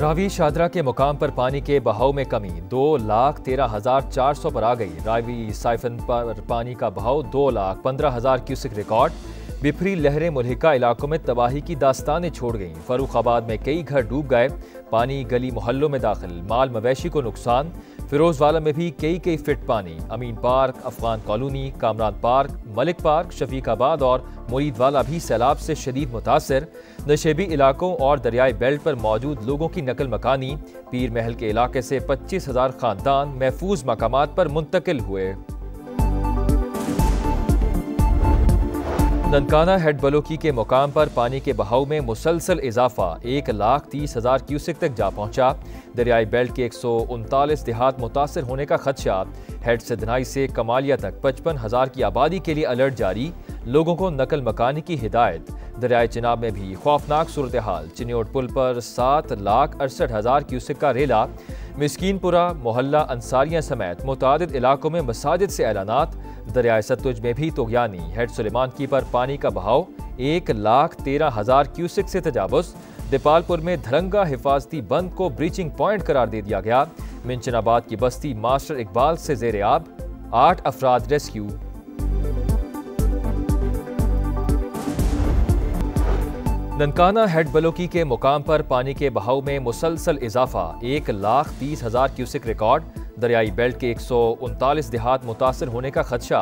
रावी शादरा के मुकाम पर पानी के बहाव में कमी 2,13,400 पर आ गई। रावी साइफन पर पानी का बहाव 2,15,000 क्यूसिक रिकॉर्ड। बिफरी लहरें मुल्हिका इलाकों में तबाही की दास्तानें छोड़ गईं। फर्रुखाबाद में कई घर डूब गए। पानी गली मोहल्लों में दाखिल, माल मवेशी को नुकसान। फिरोजवाला में भी कई फिट पानी। Amin park, Afghan colony, Kamran park, Malik park, Shafiqabad और मुरीदवाला भी सैलाब से शदीद मुतासर। नशेबी इलाकों और दरियाई बेल्ट पर मौजूद लोगों की नकल मकानी। पीर महल के इलाके से 25,000 खानदान महफूज मकामात पर मुंतकिल हुए। ननकाना हेड बलोकी के मुकाम पर पानी के बहाव में मुसलसल इजाफा 1,30,000 क्यूसिक तक जा पहुंचा। दरियाई बेल्ट के 139 देहात मुतासर होने का खदशा। हेड से धनाई से कमालिया तक 55,000 की आबादी के लिए अलर्ट जारी। लोगों को नकल मकानी की हिदायत। दरियाई चिनाब में भी खौफनाक सूरत हाल। चिन्योट पुल पर 7,68,000 क्यूसिक का रेला। मिस्कीनपुरा, मोहल्ला अंसारियां समेत मुतादिद इलाकों में मसाजिद से ऐलानात। दरियाए सतलुज में भी तोगयानी। हेड सुलेमान की पर पानी का बहाव 1,13,000 क्यूसिक से तजावुज। दीपालपुर में धरंगा हिफाजती बंद को ब्रीचिंग पॉइंट करार दे दिया गया। मिंचनाबाद की बस्ती मास्टर इकबाल से जेर आब, 8 अफराद रेस्क्यू। ननकाना हेड बलोकी के मुकाम पर पानी के बहाव में मुसलसल इजाफा 1,30,000 क्यूसिक रिकॉर्ड। दरियाई बेल्ट के 139 देहात मुतासर होने का खदशा।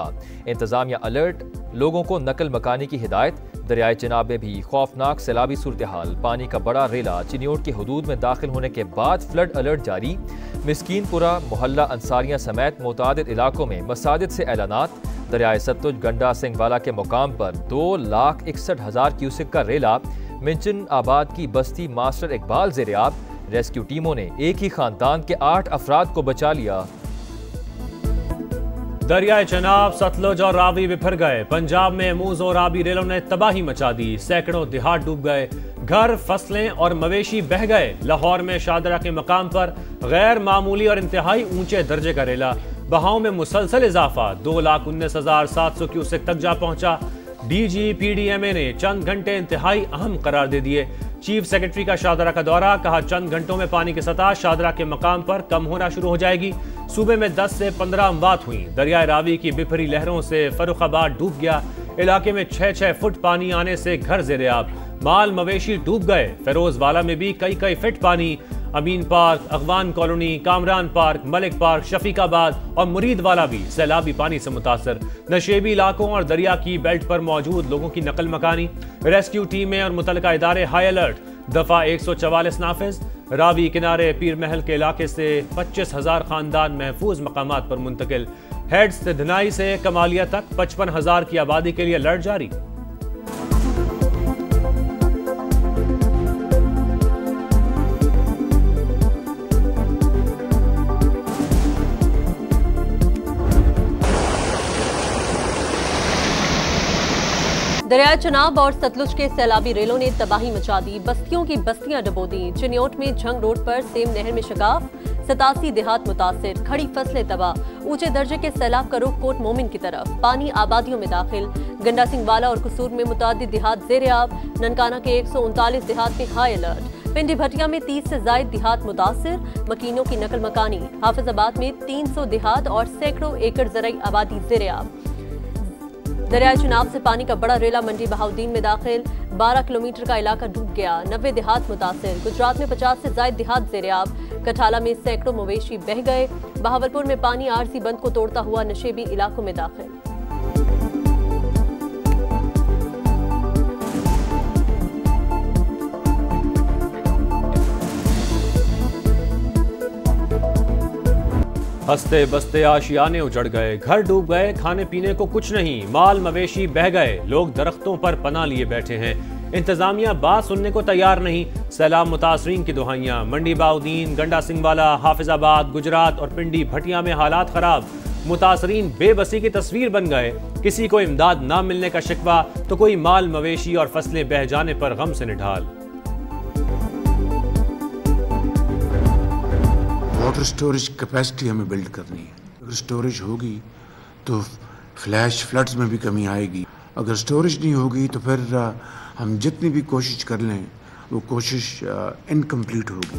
इंतजामिया अलर्ट, लोगों को नकल मकानी की हिदायत। दरियाई चिनाब में भी खौफनाक सैलाबी सूरत हाल। पानी का बड़ा रेला चिन्योट की हदूद में दाखिल होने के बाद फ्लड अलर्ट जारी। मिस्कीनपुरा, मोहल्ला अंसारियां समेत मुतादिद इलाकों में मसाजिद से ऐलानात। दरियाए सतलुज गंडा सिंह वाला के मुकाम पर 2,61,000 क्यूसिक का रेला। मिंचन आबाद की बस्ती मास्टर इकबाल जेर आब। रेस्क्यू टीमों ने एक ही खानदान के 8 अफराद को बचा लिया। दरियाए चनाब, सतलुज और रावी बिफर गए। पंजाब में मूज और आबी रेलों ने तबाही मचा दी। सैकड़ों देहात डूब गए। घर, फसलें और मवेशी बह गए। लाहौर में शादरा के मकाम पर गैर मामूली और इंतहाई ऊंचे दर्जे का रेला। बहाव में मुसलसल इजाफा 2,19,700 क्यूसेक तक जा पहुंचा। DGPDMA ने चंद घंटे इंतहाई अहम करार दे दिए। चीफ सेक्रेटरी का शादरा का दौरा, कहा चंद घंटों में पानी की सतह शादरा के मकाम पर कम होना शुरू हो जाएगी। सूबे में 10 से 15 अमवात हुई। दरियाए रावी की बिफरी लहरों से फर्रुखाबाद डूब गया। इलाके में 6 फुट पानी आने से घर जेर आब। माल मवेशी डूब गए। फिरोजवाला में भी कई फिट पानी। Amin park, Afghan colony, Kamran park, Malik park, Shafiqabad और मुरीदवाला भी सैलाबी पानी से मुतासर। नशेबी इलाकों और दरिया की बेल्ट पर मौजूद लोगों की नकल मकानी। रेस्क्यू टीमें और मुतलका इदारे हाई अलर्ट। दफा 144 नाफिज। रावी किनारे पीर महल के इलाके से 25,000 खानदान महफूज मकामात पर मुंतकिल। हेड से धनाई से कमालिया तक 55,000 की आबादी के लिए अलर्ट जारी। दरिया चनाब और सतलुज के सैलाबी रेलों ने तबाही मचा दी। बस्तियों की बस्तियां डबो दी। चिन्योट में झंग रोड पर सेम नहर में शिकाफ, 87 देहात मुतासिर। खड़ी फसलें तबाह। ऊंचे दर्जे के सैलाब का रुख कोट मोमिन की तरफ। पानी आबादियों में दाखिल। गंडा सिंह वाला और कसूर में मुतादिद देहात जेर आब। ननकाना के 139 देहात में हाई अलर्ट। पिंडी भटिया में 30 से जायद देहात मुतासिर। मकीनों की नकल मकानी। हाफिजाबाद में 300 देहात और सैकड़ों एकड़ ज़राई आबादी जेर आब। दरिया चनाब से पानी का बड़ा रेला मंडी बहाउद्दीन में दाखिल। 12 किलोमीटर का इलाका डूब गया। 90 देहात मुतासिर। गुजरात में 50 से जायद देहात जेर आब। कठाला में सैकड़ों मवेशी बह गए। बहावलपुर में पानी आरसी बंद को तोड़ता हुआ नशेबी इलाकों में दाखिल। हंसते बसते आशियाने उजड़ गए। घर डूब गए। खाने पीने को कुछ नहीं। माल मवेशी बह गए। लोग दरख्तों पर पनाह लिए बैठे हैं। इंतजामिया बात सुनने को तैयार नहीं। सैलाब मुतासरीन की दुहाइयां। मंडी बहाउद्दीन, गंडा सिंह वाला, हाफिजाबाद, गुजरात और पिंडी भटिया में हालात खराब। मुतासरीन बेबसी की तस्वीर बन गए। किसी को इमदाद न मिलने का शिकवा तो कोई माल मवेशी और फसलें बह जाने पर गम से निढाल। वाटर स्टोरेज कैपेसिटी हमें बिल्ड करनी है। अगर स्टोरेज होगी तो फ्लैश फ्लड्स में भी कमी आएगी। अगर स्टोरेज नहीं होगी तो फिर हम जितनी भी कोशिश कर लें वो कोशिश इनकम्प्लीट होगी।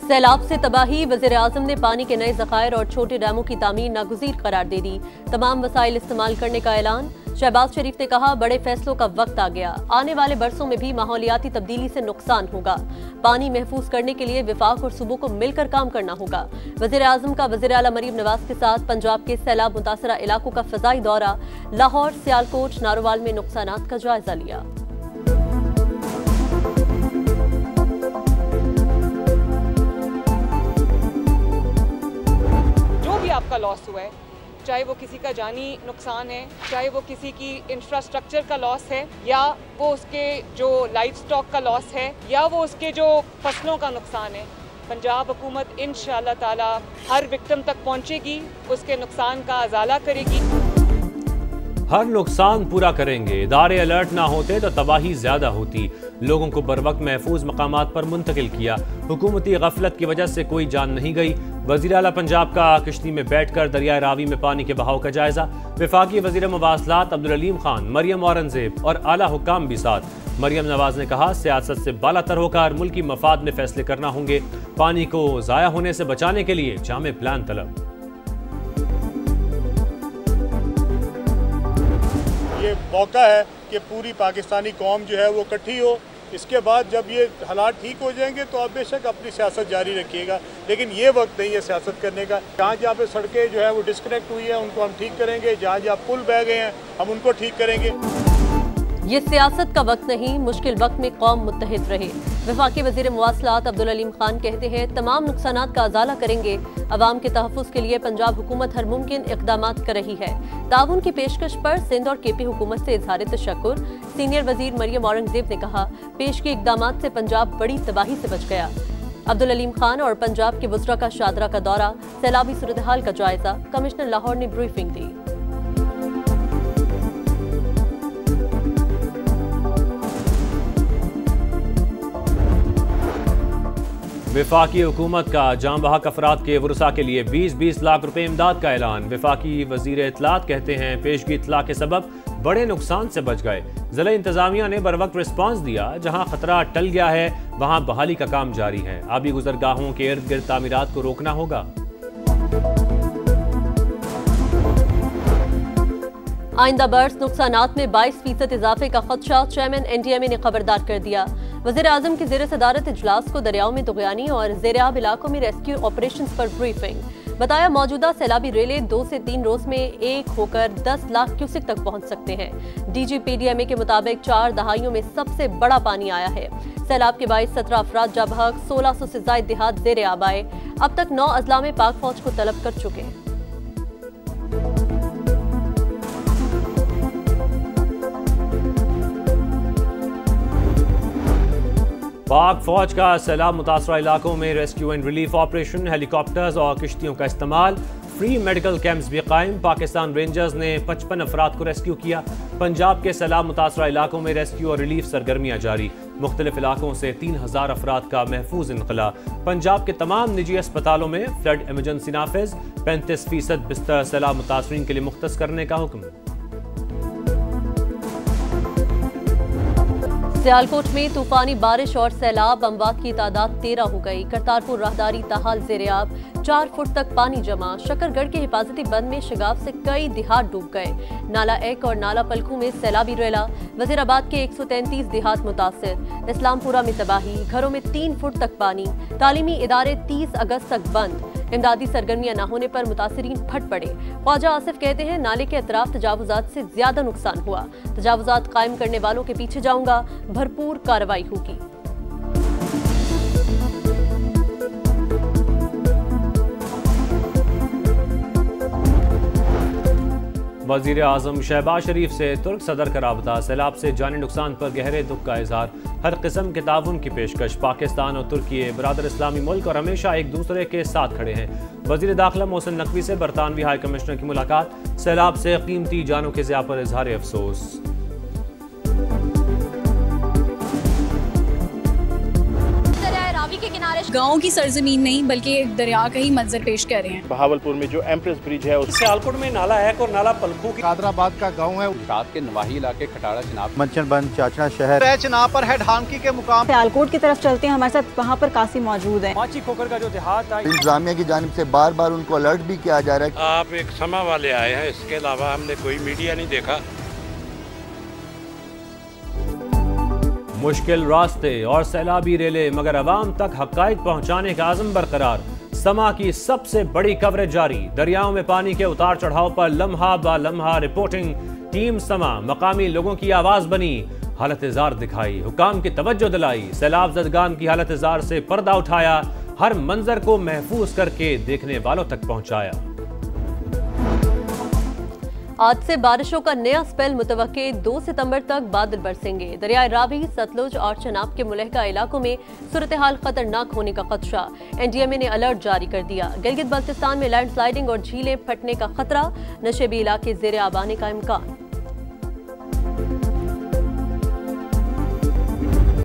सैलाब से तबाही, वज़ीर-ए-आज़म ने पानी के नए ज़खायर और छोटे डैमों की तामीर नागुज़ीर करार दे दी। तमाम वसाइल इस्तेमाल करने का ऐलान। शहबाज शरीफ ने कहा, बड़े फैसलों का वक्त आ गया, आने वाले बरसों में भी माहौलियाती तब्दीली से नुकसान होगा। पानी महफूज करने के लिए विफाक और सूबों को मिलकर काम करना होगा। वज़ीर-ए-आज़म का वज़ीर आला मरीम नवाज के साथ पंजाब के सैलाब मुतासरा इलाकों का फ़ज़ाई दौरा। लाहौर, सियालकोट, नारोवाल में नुकसानात का जायजा लिया। आपका लॉस हुआ है, चाहे वो किसी का जानी नुकसान है, चाहे वो किसी की इंफ्रास्ट्रक्चर का लॉस है, या वो उसके जो लाइफ स्टॉक का लॉस है, या वो उसके जो फसलों का नुकसान है, पंजाब हुकूमत इंशाअल्लाह ताला हर विक्टिम तक पहुंचेगी, उसके नुकसान का अजाला करेगी। हर नुकसान पूरा करेंगे। इदारे अलर्ट ना होते तो तबाही ज्यादा होती। लोगों को बरवक्त महफूज मकामात पर मुंतकिल किया। हुकूमती गफलत की वजह से कोई जान नहीं गई। वज़ीर आला पंजाब का किश्ती में बैठकर दरिया रावी में पानी के बहाव का जायजा। वफाकी वज़ीर मवासलात अब्दुल अलीम खान, मरियम औरंगजेब और आला हुक्काम भी साथ। मरियम नवाज ने कहा, सियासत से बालातर होकर मुल्की मफाद में फैसले करना होंगे। पानी को ज़ाया होने से बचाने के लिए जामे प्लान तलब। ये मौका है कि पूरी पाकिस्तानी कौम जो है वो इकट्ठी हो। इसके बाद जब ये हालात ठीक हो जाएंगे तो आप बेशक अपनी सियासत जारी रखिएगा, लेकिन ये वक्त नहीं है सियासत करने का। जहाँ जहाँ पे सड़कें जो है वो डिस्कनेक्ट हुई है उनको हम ठीक करेंगे, जहाँ जहाँ पुल बह गए हैं हम उनको ठीक करेंगे। ये सियासत का वक्त नहीं, मुश्किल वक्त में कौम मुत्तहिद रहे। वफाकी वज़ीर मवासलात अब्दुल अलीम खान कहते हैं, तमाम नुकसानात का अजाला करेंगे। अवाम के तहफ़्फ़ुज़ के लिए पंजाब हुकूमत हर मुमकिन इक़दामात कर रही है। ताउन की पेशकश पर सिंध और केपी हुकूमत से इज़हार तशक्कुर। सीनियर वज़ीर मरियम औरंगजेब ने कहा, पेश के इक़दामात से पंजाब बड़ी तबाही से बच गया। अब्दुल अलीम खान और पंजाब के वज़रा का शादरा का दौरा, सैलाबी सूरत हाल का जायजा। कमिश्नर लाहौर ने ब्रीफिंग दी। वफाकी हुकूमत का जाम बहक अफराद के वरुसा के लिए 20-20 लाख रुपए इमदाद का ऐलान। वफाकी वजीर इत्तलात कहते हैं, पेशगी इत्तला के सबब बड़े नुकसान से बच गए। जिला इंतजामिया ने बर वक्त रिस्पॉन्स दिया। जहां खतरा टल गया है वहां बहाली का काम जारी है। आबी गुजरगाहों के इर्द गिर्द तामीरात को रोकना होगा। आइंदा बर्स नुकसानात में 22% इजाफे का खदशा। चेयरमैन NDMA ने खबरदार कर दिया। वज़ीर आज़म के ज़ेर सदारत इजलास को दरियाओं में तुग़यानी और ज़ेर-आब इलाकों में रेस्क्यू ऑपरेशंस पर ब्रीफिंग। बताया, मौजूदा सैलाबी रेलें 2 से 3 रोज में एक होकर 10 लाख क्यूसिक तक पहुंच सकते हैं। DG PDMA के मुताबिक 4 दहाइयों में सबसे बड़ा पानी आया है। सैलाब के बाइस 17 अफराद जा बहक, 1600 से ज़ायद देहात ज़ेर-आब आए। अब तक 9 अजला में पाक फौज को तलब कर चुके हैं। पाक फौज का सैलाब मुतासरा इलाकों में rescue and relief operation, helicopters और किश्तियों का इस्तेमाल। फ्री मेडिकल कैंप्स भी कायम। पाकिस्तान रेंजर्स ने 55 अफराद को रेस्क्यू किया। पंजाब के सैलाब मुतासरा इलाकों में रेस्क्यू और रिलीफ सरगर्मियां जारी। मुख्तलिफ इलाकों से 3000 अफराद का महफूज इनकला। पंजाब के तमाम निजी अस्पतालों में फ्लड इमरजेंसी नाफिज। 35% बिस्तर सैलाब मुतासरीन के लिए मुख्तस करने का हुक्म। सियालकोट में तूफानी बारिश और सैलाब, अमवात की तादाद 13 हो गई। करतारपुर राहदारी ताहाल ज़ेर-आब, 4 फुट तक पानी जमा। शकरगढ़ के हिफाजती बंद में शिगाफ से कई देहात डूब गए। नाला एक और नाला पलखू में सैलाबी रेला। वजीराबाद के 133 देहात मुतासिर। इस्लामपुरा में तबाही, घरों में 3 फुट तक पानी। तालीमी इदारे 30 अगस्त तक बंद। इमदादी सरगर्मियां न होने पर मुतासिरीन फट पड़े। ख्वाजा आसिफ कहते हैं, नाले के अतराफ तजावुजात से ज्यादा नुकसान हुआ। तजावुजात कायम करने वालों के पीछे जाऊंगा, भरपूर कार्रवाई होगी। वज़ीर आज़म शहबाज शरीफ से तुर्क सदर का राबता। सैलाब से जानी नुकसान पर गहरे दुख का इजहार। हर किस्म के ताउन की पेशकश। पाकिस्तान और तुर्की बरादर इस्लामी मुल्क और हमेशा एक दूसरे के साथ खड़े हैं। वज़ीर दाखिला मोहसिन नकवी से बरतानवी हाई कमिश्नर की मुलाकात। सैलाब से कीमती जानों के ज़िया पर इजहार अफसोस। रावी के किनारे बारिश गाँव की सरजमीन नहीं बल्कि एक दरिया का ही मंजर पेश कर रहे हैं। बहावलपुर में जो एम्प्रेस ब्रिज है, सियालकोट में नाला है और नाला पलखू की, कादराबाद का गाँव है, रात के नवाही इलाके खटाड़ा चनाब, मंचनबंद चाचना शहर, चनाब पर है ढांकी के मुकाम। सियालकोट की तरफ चलते हैं, हमारे साथ वहाँ पर कासी मौजूद है। माची खोकर का जो देहात है, इंतजामिया की जानिब से बार बार उनको अलर्ट भी किया जा रहा है। आप एक समा वाले आए हैं, इसके अलावा हमने कोई मीडिया नहीं देखा। मुश्किल रास्ते और सैलाबी रेले मगर अवाम तक हक़ाइक़ पहुंचाने का आज़म बरकरार। समा की सबसे बड़ी कवरेज जारी। दरियाओं में पानी के उतार चढ़ाव पर लम्हा बा लम्हा रिपोर्टिंग। टीम समा मकामी लोगों की आवाज बनी, हालत-ए-ज़ार दिखाई, हुकाम की तवज्जो दिलाई, सैलाब ज़दगान की हालत-ए-ज़ार से पर्दा उठाया, हर मंजर को महफूज करके देखने वालों तक पहुंचाया। आज से बारिशों का नया स्पेल मुतवक्के। 2 सितंबर तक बादल बरसेंगे। दरियाए रावी, सतलुज और चनाब के मुलहका इलाकों में सूरत-ए-हाल खतरनाक होने का खदशा। एनडीएमए ने अलर्ट जारी कर दिया। गिलगित बल्तिस्तान में लैंडस्लाइडिंग और झीलें फटने का खतरा। नशेबी इलाके ज़ेरे आब आने का इम्कान।